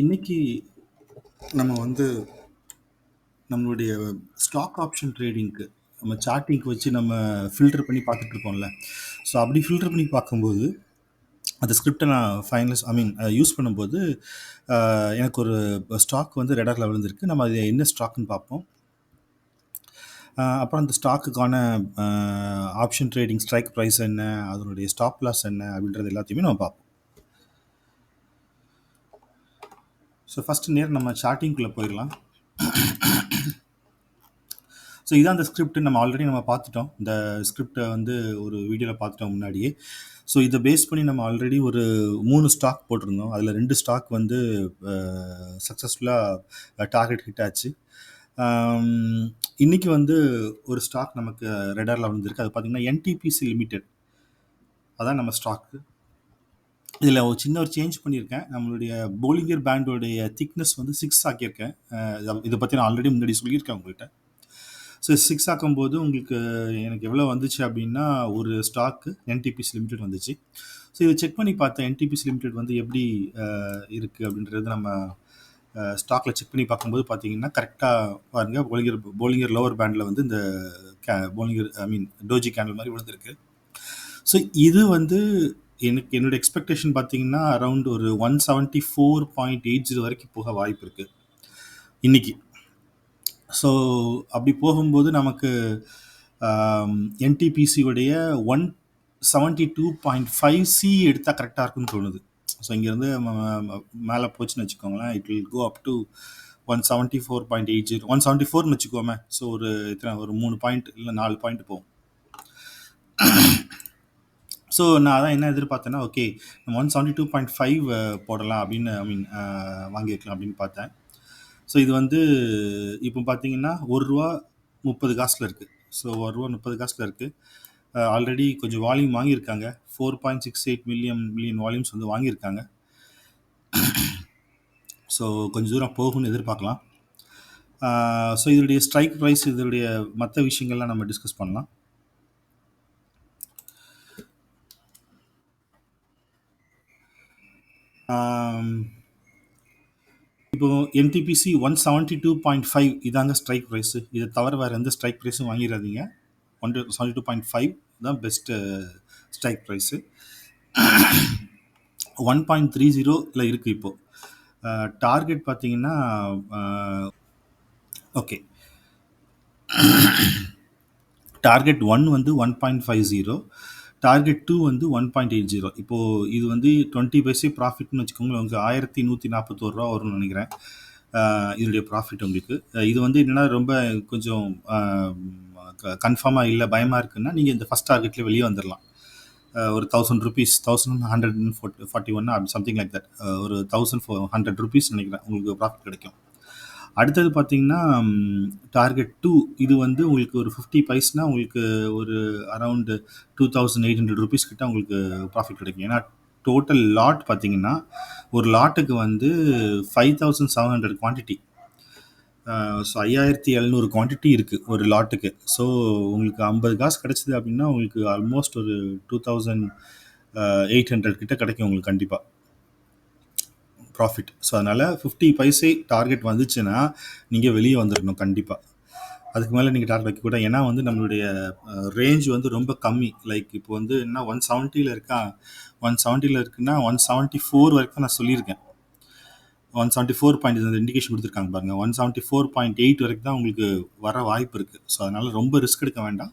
இன்னைக்கு நம்ம வந்து நம்மளுடைய ஸ்டாக் ஆப்ஷன் ட்ரேடிங்க்கு நம்ம சார்ட்டிங்க்கு வச்சு நம்ம ஃபில்டர் பண்ணி பார்த்துட்டு இருக்கோம்ல. ஸோ அப்படி ஃபில்டர் பண்ணி பார்க்கும்போது அந்த ஸ்கிரிப்டை நான் ஃபைனலைஸ் யூஸ் பண்ணும்போது எனக்கு ஒரு ஸ்டாக் வந்து ரெடாரில் விழுந்திருக்கு. நம்ம அது என்ன ஸ்டாக்னு பார்ப்போம். அப்புறம் அந்த ஸ்டாக்குக்கான ஆப்ஷன் ட்ரேடிங் ஸ்ட்ரைக் ப்ரைஸ் என்ன, அதனுடைய ஸ்டாப் லாஸ் என்ன அப்படின்றது எல்லாத்தையுமே நம்ம பார்ப்போம். ஸோ ஃபஸ்ட்டு நம்ம சார்ட்டிங்குள்ளே போயிடலாம். ஸோ இதான் அந்த ஸ்கிரிப்ட் நம்ம ஆல்ரெடி பார்த்துட்டோம். இந்த ஸ்கிரிப்டை வந்து ஒரு வீடியோவில் பார்த்துட்டோம் முன்னாடியே. ஸோ இதை பேஸ் பண்ணி நம்ம ஆல்ரெடி ஒரு 3 ஸ்டாக் போட்டிருந்தோம். அதில் 2 ஸ்டாக் வந்து சக்ஸஸ்ஃபுல்லாக டார்கெட் ஹிட் ஆச்சு. இன்னைக்கு வந்து ஒரு ஸ்டாக் நமக்கு ரெடாரில் வந்திருக்கு. அது பார்த்தீங்கன்னா என்டிபிசி லிமிடெட். அதான் நம்ம ஸ்டாக்கு. இதில் ஒரு சின்ன சேஞ்ச் பண்ணியிருக்கேன். நம்மளுடைய போலிங்கர் பேண்டோடைய திக்னஸ் வந்து 6 ஆக்கியிருக்கேன். இதை பற்றி நான் ஆல்ரெடி முன்னாடி சொல்லியிருக்கேன் உங்கள்கிட்ட. ஸோ 6 ஆக்கும்போது உங்களுக்கு எனக்கு எவ்வளோ வந்துச்சு அப்படின்னா, ஒரு ஸ்டாக்கு என்டிபிசி லிமிடெட் வந்துச்சு. ஸோ இதை செக் பண்ணி பார்த்தேன். என்டிபிசி லிமிடெட் வந்து எப்படி இருக்குது அப்படின்றது நம்ம ஸ்டாக்கில் செக் பண்ணி பார்க்கும்போது பார்த்தீங்கன்னா கரெக்டாக பாருங்கள், போலிங்கர் லோவர் பேண்டில் வந்து இந்த போலிங்கர் டோஜி கேண்டில் மாதிரி விழுந்திருக்கு. ஸோ இது வந்து என்னோட எக்ஸ்பெக்டேஷன் பார்த்தீங்கன்னா அரௌண்ட் ஒரு 174.80 வரைக்கும் போக வாய்ப்பு இருக்குது இன்னைக்கு. ஸோ அப்படி போகும்போது நமக்கு என்டிபிசியுடைய 172.5C எடுத்தால் கரெக்டாக இருக்குன்னு தோணுது. ஸோ இங்கேருந்து மேலே போச்சுன்னு வச்சுக்கோங்களேன், it will go up to 174.80, 174ன்னு வச்சுக்கோமே. ஸோ ஒரு 3 பாயிண்ட் இல்லை 4 பாயிண்ட் போகும். ஸோ நான் அதான் என்ன எதிர்பார்த்தேன்னா, ஓகே நம்ம 172.5 போடலாம் அப்படின்னு வாங்கியிருக்கலாம் அப்படின்னு பார்த்தேன். ஸோ இது வந்து இப்போ பார்த்தீங்கன்னா ₹1.30 இருக்குது. ஸோ ₹1.30 இருக்குது. ஆல்ரெடி கொஞ்சம் வால்யூம் வாங்கியிருக்காங்க. 4.68 மில்லியன் வால்யூம்ஸ் வந்து வாங்கியிருக்காங்க. ஸோ கொஞ்சம் தூரம் போகும்னு எதிர்பார்க்கலாம். ஸோ இதனுடைய ஸ்ட்ரைக் ப்ரைஸ், இதனுடைய மற்ற விஷயங்கள்லாம் நம்ம டிஸ்கஸ் பண்ணலாம். இப்போ என்டிபிசி 172.5 இதாங்க ஸ்ட்ரைக் ப்ரைஸு. இதை தவிர வேறு எந்த ஸ்ட்ரைக் ப்ரைஸும் வாங்கிடாதீங்க. 172.5 தான் பெஸ்ட்டு ஸ்ட்ரைக் ப்ரைஸு. 1.30 இருக்குது இப்போது. டார்கெட் பார்த்தீங்கன்னா ஓகே, டார்கெட் 1 வந்து 1.50, டார்கெட் 2 வந்து 1.80. இப்போது இது வந்து 20 பைசே ப்ராஃபிட்னு வச்சுக்கோங்களேன். உங்களுக்கு ₹1141 வரும்னு நினைக்கிறேன் இதனுடைய ப்ராஃபிட் உங்களுக்கு. இது வந்து என்னென்னா ரொம்ப கொஞ்சம் கன்ஃபார்மாக இல்லை, பயமாக இருக்குன்னா நீங்கள் இந்த ஃபஸ்ட் டார்கெட்லேயே வெளியே வந்துடலாம். ஒரு ₹1000, 1141 அப்படி சம்திங் லைக் தட், ஒரு ₹1100 நினைக்கிறேன் உங்களுக்கு ப்ராஃபிட் கிடைக்கும். அடுத்தது பார்த்தீங்கன்னா டார்கெட் 2, இது வந்து உங்களுக்கு ஒரு 50 பைஸ்னா உங்களுக்கு ஒரு அரவுண்டு ₹2800 கிட்ட உங்களுக்கு ப்ராஃபிட் கிடைக்கும். ஏன்னா டோட்டல் லாட் பார்த்தீங்கன்னா ஒரு லாட்டுக்கு வந்து 5700 குவான்டிட்டி. ஸோ 5700 குவான்டிட்டி இருக்குது ஒரு லாட்டுக்கு. ஸோ உங்களுக்கு 50 காசு கிடச்சிது அப்படின்னா உங்களுக்கு ஆல்மோஸ்ட் ஒரு 2800 கிட்ட கிடைக்கும் உங்களுக்கு கண்டிப்பாக ப்ராஃபிட். ஸோ அதனால் 50 பைசே டார்கெட் வந்துச்சுன்னா நீங்கள் வெளியே வந்துடணும் கண்டிப்பாக. அதுக்கு மேலே நீங்கள் டார்கெட் வைக்கக்கூடாது. ஏன்னா வந்து நம்மளுடைய ரேஞ்ச் வந்து ரொம்ப கம்மி. லைக் இப்போ வந்து என்ன 170 இருக்கா, 170 இருக்குன்னா 174 வரைக்கும் நான் சொல்லியிருக்கேன். 174 இண்டிகேஷன் கொடுத்துருக்காங்க பாருங்கள். 174.8 வரைக்கும் தான் உங்களுக்கு வர வாய்ப்பு இருக்குது. ஸோ அதனால் ரொம்ப ரிஸ்க் எடுக்க வேண்டாம்.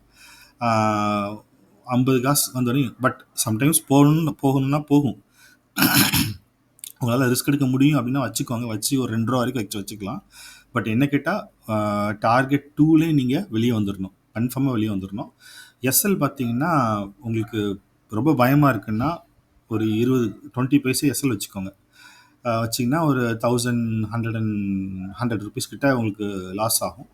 50 காசு வந்தோடனே பட் சம்டைம்ஸ் போகணும்னா போகும். உங்களால் ரிஸ்க் எடுக்க முடியும் அப்படின்னா வச்சுக்கோங்க, வச்சு ஒரு ₹2 வரைக்கும் வச்சுக்கலாம். பட் என்ன கேட்டால் டார்கெட் 2லே நீங்கள் வெளியே வந்துடணும், கன்ஃபார்மாக வெளியே வந்துடணும். எஸ்எல் பார்த்தீங்கன்னா உங்களுக்கு ரொம்ப பயமாக இருக்குன்னா ஒரு 20 பைசே எஸ்எல் வச்சுக்கோங்க. வச்சிங்கன்னா ஒரு ₹1100 கிட்ட உங்களுக்கு லாஸ் ஆகும்.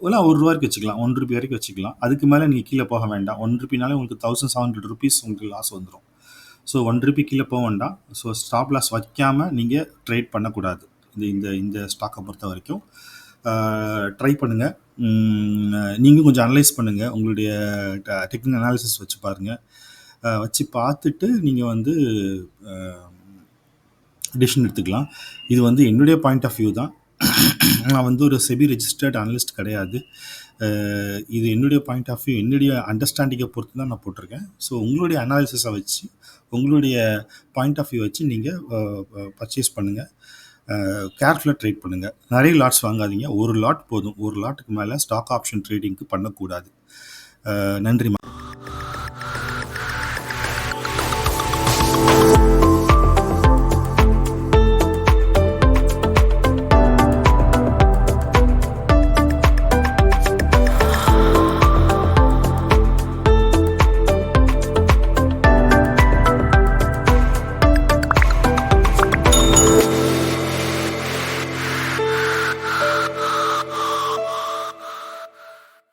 இல்லை ₹1 வச்சுக்கலாம், ₹1 வரைக்கும் வச்சுக்கலாம். அதுக்கு மேலே நீங்கள் கீழே போக வேண்டாம். ₹1 உங்களுக்கு ₹1700 உங்களுக்கு லாஸ் வந்துடும். ஸோ ₹1 கீழே போக வேண்டாம். ஸோ ஸ்டாப் லாஸ் வைக்காமல் நீங்கள் ட்ரேட் பண்ணக்கூடாது. இந்த ஸ்டாக்கை பொறுத்த வரைக்கும் ட்ரை பண்ணுங்கள். நீங்கள் கொஞ்சம் அனலைஸ் பண்ணுங்கள், உங்களுடைய டெக்னிக்கல் அனாலிசிஸ் வச்சு பாருங்கள். வச்சு பார்த்துட்டு நீங்கள் வந்து டிசிஷன் எடுத்துக்கலாம். இது வந்து என்னுடைய பாயிண்ட் ஆஃப் வியூ தான். நான் வந்து ஒரு செபி ரெஜிஸ்டர்ட் அனலிஸ்ட் கிடையாது. இது என்னுடைய பாயிண்ட் ஆஃப் வியூ, என்னுடைய அண்டர்ஸ்டாண்டிங்கை பொறுத்து தான் நான் போட்டிருக்கேன். ஸோ உங்களுடைய அனாலிசிஸை வச்சு, உங்களுடைய பாயிண்ட் ஆஃப் வியூ வச்சு நீங்கள் பர்ச்சேஸ் பண்ணுங்கள். கேர்ஃபுல்லாக ட்ரேட் பண்ணுங்கள். நிறைய லாட்ஸ் வாங்காதீங்க. ஒரு லாட் போதும். ஒரு லாட்டுக்கு மேலே ஸ்டாக் ஆப்ஷன் ட்ரேடிங்க்கு பண்ணக்கூடாது. நன்றிம்மா.